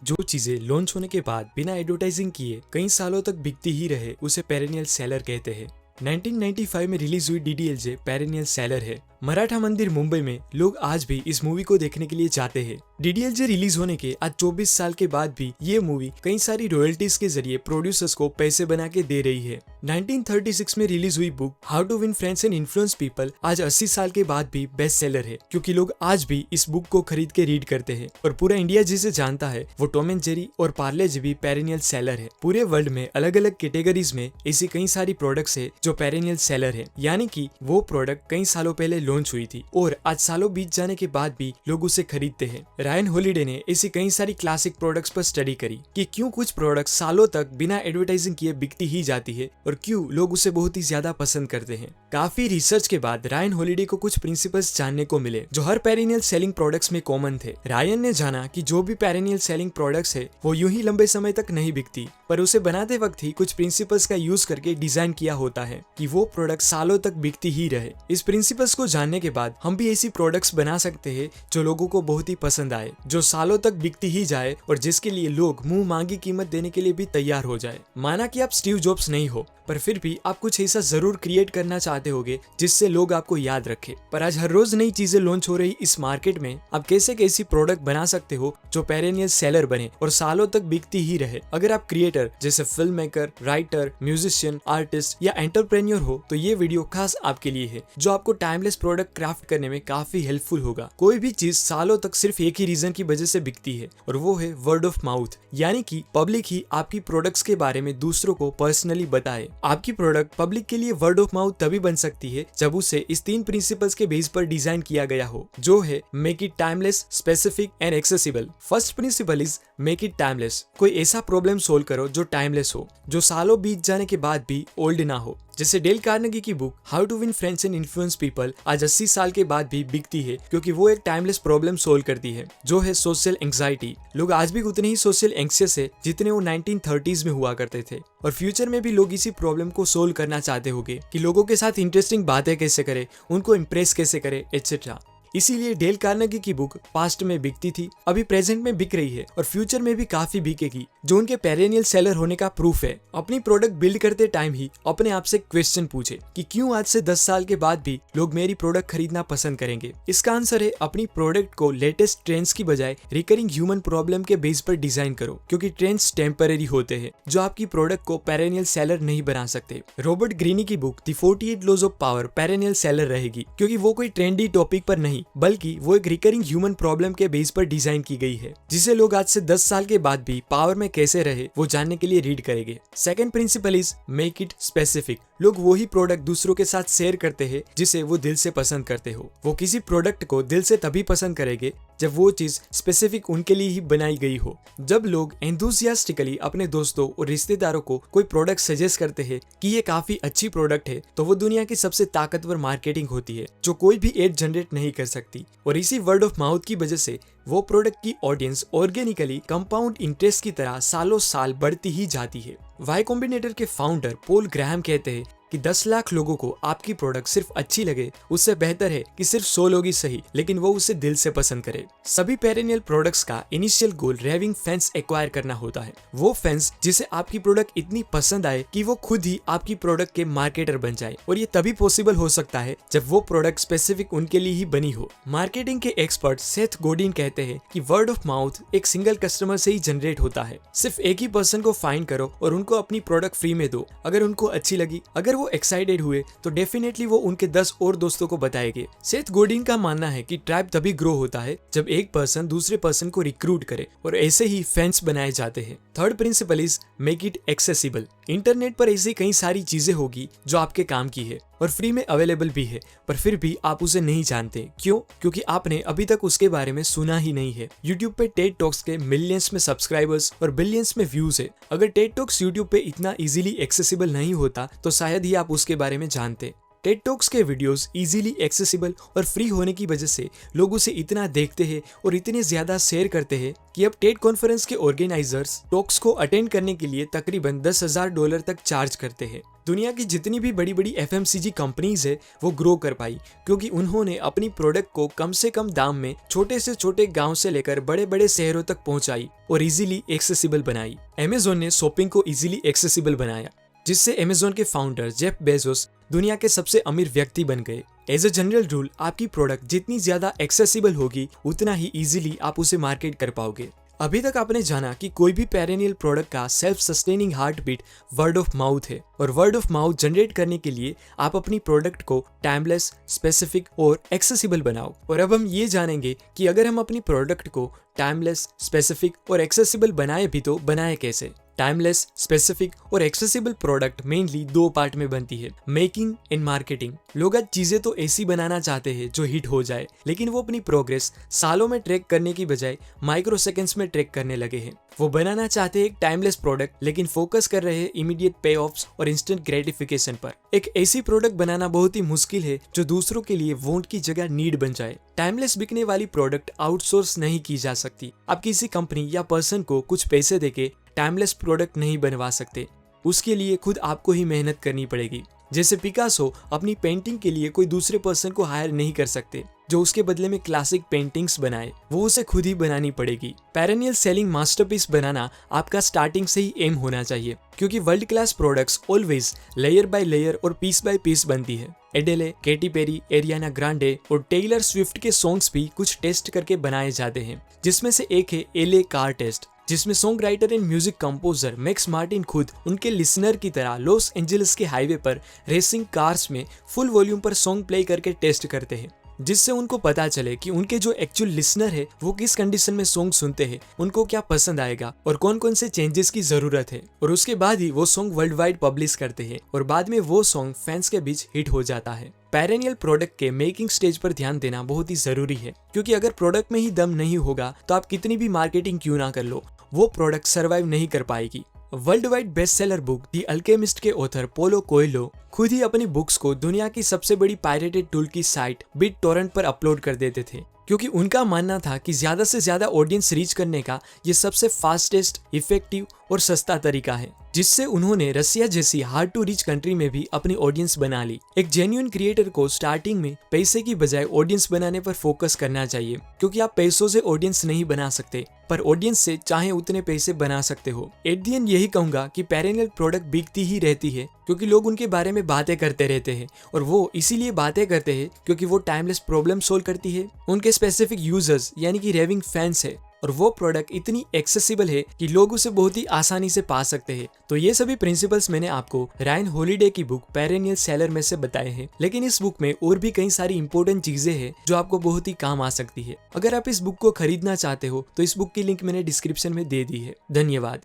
जो चीजें लॉन्च होने के बाद बिना एडवर्टाइजिंग किए कई सालों तक बिकती ही रहे उसे पेरेनियल सेलर कहते हैं। 1995 में रिलीज हुई डीडीएलजे पेरेनियल सेलर है। मराठा मंदिर मुंबई में लोग आज भी इस मूवी को देखने के लिए जाते हैं। डीडीएलजे रिलीज होने के आज 24 साल के बाद भी ये मूवी कई सारी रॉयल्टीज के जरिए प्रोड्यूसर्स को पैसे बना के दे रही है। 1936 में रिलीज हुई book how to win friends and influence people आज 80 साल के बाद भी बेस्ट सेलर है, क्योंकि लोग आज भी इस बुक को खरीद के रीड करते हैं और पूरा इंडिया जिसे जानता है वो टॉम एंड जेरी और पार्ले जी भी पेरेनियल सेलर है। पूरे वर्ल्ड में अलग अलग कैटेगरीज में ऐसी कई सारी प्रोडक्ट्स है जो पेरेनियल सेलर है, यानी कि वो प्रोडक्ट कई सालों पहले लॉन्च हुई थी और आज सालों बीत जाने के बाद भी लोग उसे खरीदते हैं। रायन हॉलिडे ने ऐसी कई सारी क्लासिक प्रोडक्ट्स पर स्टडी करी कि क्यों कुछ प्रोडक्ट्स सालों तक बिना एडवर्टाइजिंग किए बिकती ही जाती है और क्यों लोग उसे बहुत ही ज्यादा पसंद करते हैं। काफी रिसर्च के बाद रायन हॉलिडे को कुछ प्रिंसिपल्स जानने को मिले जो हर पेरेनियल सेलिंग प्रोडक्ट्स में कॉमन थे। रायन ने जाना कि जो भी पेरेनियल सेलिंग प्रोडक्ट्स है वो यूं ही लंबे समय तक नहीं बिकती, पर उसे बनाते वक्त ही कुछ प्रिंसिपल्स का यूज करके डिजाइन किया होता है कि वो प्रोडक्ट सालों तक बिकती ही रहे। इस प्रिंसिपल्स को जानने के बाद हम भी ऐसी प्रोडक्ट्स बना सकते हैं जो लोगों को बहुत ही पसंद आए, जो सालों तक बिकती ही जाए और जिसके लिए लोग मुंह मांगी कीमत देने के लिए भी तैयार हो जाए। माना कि आप स्टीव जॉब्स नहीं हो, पर फिर भी आप कुछ ऐसा जरूर क्रिएट करना चाहते होगे जिससे लोग आपको याद रखे। पर आज हर रोज नई चीजें लॉन्च हो रही इस मार्केट में आप कैसे कैसी प्रोडक्ट बना सकते हो जो पेरेनियल सेलर बने और सालों तक बिकती ही रहे। अगर आप क्रिएटर जैसे film maker, writer, musician, artist या एंटरप्रेन्योर हो तो ये वीडियो खास आपके लिए है, जो आपको टाइमलेस प्रोडक्ट क्राफ्ट करने में काफी हेल्पफुल होगा। कोई भी चीज सालों तक सिर्फ एक ही रीजन की वजह से बिकती है और वो है वर्ड ऑफ माउथ, यानी कि पब्लिक ही आपकी प्रोडक्ट्स के बारे में दूसरों को पर्सनली बताए। आपकी प्रोडक्ट पब्लिक के लिए वर्ड ऑफ माउथ तभी बन सकती है जब उसे इस 3 प्रिंसिपल्स के बेस पर डिजाइन किया गया हो, जो है make it timeless, specific and accessible. First principle is make it timeless. कोई ऐसा प्रॉब्लम सोल्व करो जो टाइमलेस हो, जो सालों बीत जाने के बाद भी ओल्ड ना हो। जैसे डेल कार्नेगी की book how to win friends and influence people आज 80 साल के बाद भी बिकती है, क्योंकि वो एक टाइमलेस प्रॉब्लम सोल्व करती है, जो है सोशल एंग्जाइटी। लोग आज भी उतने ही सोशल एंग्जियस है जितने वो 1930s में हुआ करते थे और फ्यूचर में भी लोग इसी प्रॉब्लम को सोल्व करना चाहते होंगे कि लोगों के साथ इंटरेस्टिंग बातें कैसे करें, उनको इम्प्रेस कैसे करें, एटसेट्रा। इसीलिए डेल कार्नेगी की बुक पास्ट में बिकती थी, अभी प्रेजेंट में बिक रही है और फ्यूचर में भी काफी बिकेगी, जो उनके पेरेनियल सेलर होने का प्रूफ है। अपनी प्रोडक्ट बिल्ड करते टाइम ही अपने आप से क्वेश्चन पूछे कि क्यों आज से 10 साल के बाद भी लोग मेरी प्रोडक्ट खरीदना पसंद करेंगे। इसका आंसर है अपनी प्रोडक्ट को लेटेस्ट ट्रेंड्स की बजाय रिकरिंग ह्यूमन प्रॉब्लम के बेस पर डिजाइन करो, क्योंकि ट्रेंड्स टेम्पररी होते हैं जो आपकी प्रोडक्ट को पेरेनियल सेलर नहीं बना सकते। रॉबर्ट ग्रीनी की book the 48 laws of power perennial seller रहेगी, क्योंकि वो कोई ट्रेंडी टॉपिक पर नहीं बल्कि वो एक रिकरिंग ह्यूमन प्रॉब्लम के बेस पर डिजाइन की गई है, जिसे लोग आज से 10 साल के बाद भी पावर में कैसे रहे वो जानने के लिए रीड करेंगे। Second principle is make it specific. लोग वही प्रोडक्ट दूसरों के साथ शेयर करते हैं जिसे वो दिल से पसंद करते हो। वो किसी प्रोडक्ट को दिल से तभी पसंद करेंगे जब वो चीज स्पेसिफिक उनके लिए ही बनाई गई हो। जब लोग एंथुसियास्टिकली अपने दोस्तों और रिश्तेदारों को कोई प्रोडक्ट सजेस्ट करते हैं कि ये काफी अच्छी प्रोडक्ट है, तो वो दुनिया की सबसे ताकतवर मार्केटिंग होती है जो कोई भी एड जनरेट नहीं कर सकती। और इसी वर्ड ऑफ माउथ की वजह से वो प्रोडक्ट की ऑडियंस ऑर्गेनिकली कंपाउंड इंटरेस्ट की तरह सालों साल बढ़ती ही जाती है। वाई कॉम्बिनेटर के फाउंडर पॉल ग्राहम कहते हैं कि 10 लाख लोगों को आपकी प्रोडक्ट सिर्फ अच्छी लगे उससे बेहतर है कि सिर्फ 100 लोग ही सही लेकिन वो उसे दिल से पसंद करे। सभी पेरेनियल प्रोडक्ट्स का इनिशियल गोल रेविंग फैंस एक्वायर करना होता है, वो फैंस जिसे आपकी प्रोडक्ट इतनी पसंद आए कि वो खुद ही आपकी प्रोडक्ट के मार्केटर बन जाए, और ये तभी पॉसिबल हो सकता है जब वो प्रोडक्ट स्पेसिफिक उनके लिए ही बनी हो। मार्केटिंग के एक्सपर्ट सेथ गोडिन कहते हैं कि वर्ड ऑफ माउथ एक सिंगल कस्टमर से ही जनरेट होता है। सिर्फ एक ही पर्सन को फाइंड करो और उनको अपनी प्रोडक्ट फ्री में दो। अगर उनको अच्छी लगी, अगर वो एक्साइटेड हुए, तो डेफिनेटली वो उनके 10 और दोस्तों को बताएंगे। सेथ गोडिन का मानना है कि ट्राइब तभी ग्रो होता है जब एक पर्सन दूसरे पर्सन को रिक्रूट करे और ऐसे ही फैंस बनाए जाते हैं। Third principal is make it accessible. Internet पर ऐसी कई सारी चीजें होगी जो आपके काम की है और फ्री में अवेलेबल भी है, पर फिर भी आप उसे नहीं जानते। क्यों? क्योंकि आपने अभी तक उसके बारे में सुना ही नहीं है। YouTube पे टेड टॉक्स के मिलियंस में सब्सक्राइबर्स और बिलियंस में व्यूज है। अगर टेड टॉक्स YouTube पे इतना इजीली एक्सेसिबल नहीं होता तो शायद ही आप उसके बारे में जानते। टेड टॉक्स के वीडियोस इजीली एक्सेसिबल और फ्री होने की वजह से लोग उसे इतना देखते हैं और इतने ज्यादा शेयर करते हैं कि अब टेड कॉन्फ्रेंस के ऑर्गेनाइजर्स टॉक्स को अटेंड करने के लिए तकरीबन $10,000 तक चार्ज करते हैं। दुनिया की जितनी भी बड़ी बड़ी FMCG कंपनीज है वो ग्रो कर पाई क्योंकि उन्होंने अपनी प्रोडक्ट को कम से कम दाम में छोटे से छोटे गांव से लेकर बड़े बड़े शहरों तक पहुंचाई और इजीली एक्सेसिबल बनाई। अमेज़न ने शॉपिंग को इजीली एक्सेसिबल बनाया, जिससे अमेज़न के फाउंडर जेफ बेजोस दुनिया के सबसे अमीर व्यक्ति बन गए। एज अ जनरल रूल, आपकी प्रोडक्ट जितनी ज्यादा एक्सेसिबल होगी उतना ही इजीली आप उसे मार्केट कर पाओगे। अभी तक आपने जाना कि कोई भी पेरेनियल प्रोडक्ट का self sustaining heartbeat word of mouth है और वर्ड ऑफ माउथ जनरेट करने के लिए आप अपनी प्रोडक्ट को टाइमलेस, स्पेसिफिक और एक्सेसिबल बनाओ। और अब हम ये जानेंगे कि अगर हम अपनी प्रोडक्ट को टाइमलेस, स्पेसिफिक और एक्सेसिबल बनाए भी तो बनाए कैसे। टाइमलेस, स्पेसिफिक और एक्सेसिबल प्रोडक्ट मेनली 2 पार्ट में बनती है, मेकिंग एंड मार्केटिंग। लोग आज चीजें तो ऐसी बनाना चाहते हैं जो हिट हो जाए, लेकिन वो अपनी प्रोग्रेस सालों में ट्रैक करने की बजाय माइक्रो सेकंड्स में ट्रैक करने लगे हैं। वो बनाना चाहते हैं एक टाइमलेस प्रोडक्ट, लेकिन फोकस कर रहे हैं इमीडिएट पे ऑफ्स और इंस्टेंट ग्रेटिफिकेशन पर। एक ऐसी प्रोडक्ट बनाना बहुत ही मुश्किल है जो दूसरों के लिए वांट की जगह नीड बन जाए। टाइमलेस बिकने वाली प्रोडक्ट आउटसोर्स नहीं की जा सकती। आप किसी कंपनी या पर्सन को कुछ पैसे देके टाइमलेस प्रोडक्ट नहीं बनवा सकते, उसके लिए खुद आपको ही मेहनत करनी पड़ेगी। जैसे पिकासो अपनी पेंटिंग के लिए कोई दूसरे पर्सन को हायर नहीं कर सकते जो उसके बदले में क्लासिक पेंटिंग्स बनाए, वो उसे खुद ही बनानी पड़ेगी। पेरेनियल सेलिंग मास्टरपीस बनाना आपका स्टार्टिंग से ही एम होना चाहिए, क्योंकि world class products always layer by layer और पीस बाय पीस बनती है। एडेले, केटी पेरी, एरियाना ग्रांडे और टेलर स्विफ्ट के सॉन्ग्स भी कुछ टेस्ट करके बनाए जाते हैं, जिसमें से एक है एले कार टेस्ट, जिसमें song writer and music composer max Martin खुद उनके लिसनर की तरह लॉस एंजलिस के हाईवे पर रेसिंग कार्स में फुल वॉल्यूम पर सॉन्ग प्ले करके टेस्ट करते हैं, जिससे उनको पता चले कि उनके जो एक्चुअल लिसनर है वो किस कंडीशन में सॉन्ग सुनते हैं, उनको क्या पसंद आएगा और कौन कौन से चेंजेस की जरूरत है। और उसके बाद ही वो सॉन्ग वर्ल्ड वाइड पब्लिश करते हैं और बाद में वो सॉन्ग फैंस के बीच हिट हो जाता है। पेरेनियल प्रोडक्ट के मेकिंग स्टेज पर ध्यान देना बहुत ही जरूरी है, क्योंकि अगर प्रोडक्ट में ही दम नहीं होगा तो आप कितनी भी मार्केटिंग क्यों ना कर लो, वो प्रोडक्ट सर्वाइव नहीं कर पाएगी। World wide best seller book the Alchemist के ऑथर पोलो कोएल्हो खुद ही अपनी बुक्स को दुनिया की सबसे बड़ी पायरेटेड टूल की साइट बिट टोरेंट पर अपलोड कर देते थे, क्योंकि उनका मानना था कि ज्यादा से ज्यादा ऑडियंस रीच करने का ये सबसे फास्टेस्ट, इफेक्टिव और सस्ता तरीका है, जिससे उन्होंने रसिया जैसी हार्ड टू रीच कंट्री में भी अपनी ऑडियंस बना ली। एक जेन्युइन क्रिएटर को स्टार्टिंग में पैसे की बजाय ऑडियंस बनाने पर फोकस करना चाहिए, क्योंकि आप पैसों से ऑडियंस नहीं बना सकते, पर ऑडियंस से चाहे उतने पैसे बना सकते हो। एट द एंड यही कहूंगा कि पेरेनियल प्रोडक्ट बिकती ही रहती है क्योंकि लोग उनके बारे में बातें करते रहते हैं, और वो इसीलिए बातें करते हैं क्योंकि वो टाइमलेस प्रॉब्लम सोल्व करती है, उनके स्पेसिफिक यूजर्स यानी कि रेविंग फैंस है, और वो प्रोडक्ट इतनी एक्सेसिबल है कि लोग उसे बहुत ही आसानी से पा सकते हैं। तो ये सभी प्रिंसिपल्स मैंने आपको रायन हॉलिडे की बुक पेरेनियल सेलर में से बताए हैं, लेकिन इस बुक में और भी कई सारी इंपॉर्टेंट चीजें हैं जो आपको बहुत ही काम आ सकती है। अगर आप इस बुक को खरीदना चाहते हो तो इस बुक की लिंक मैंने डिस्क्रिप्शन में दे दी है। धन्यवाद।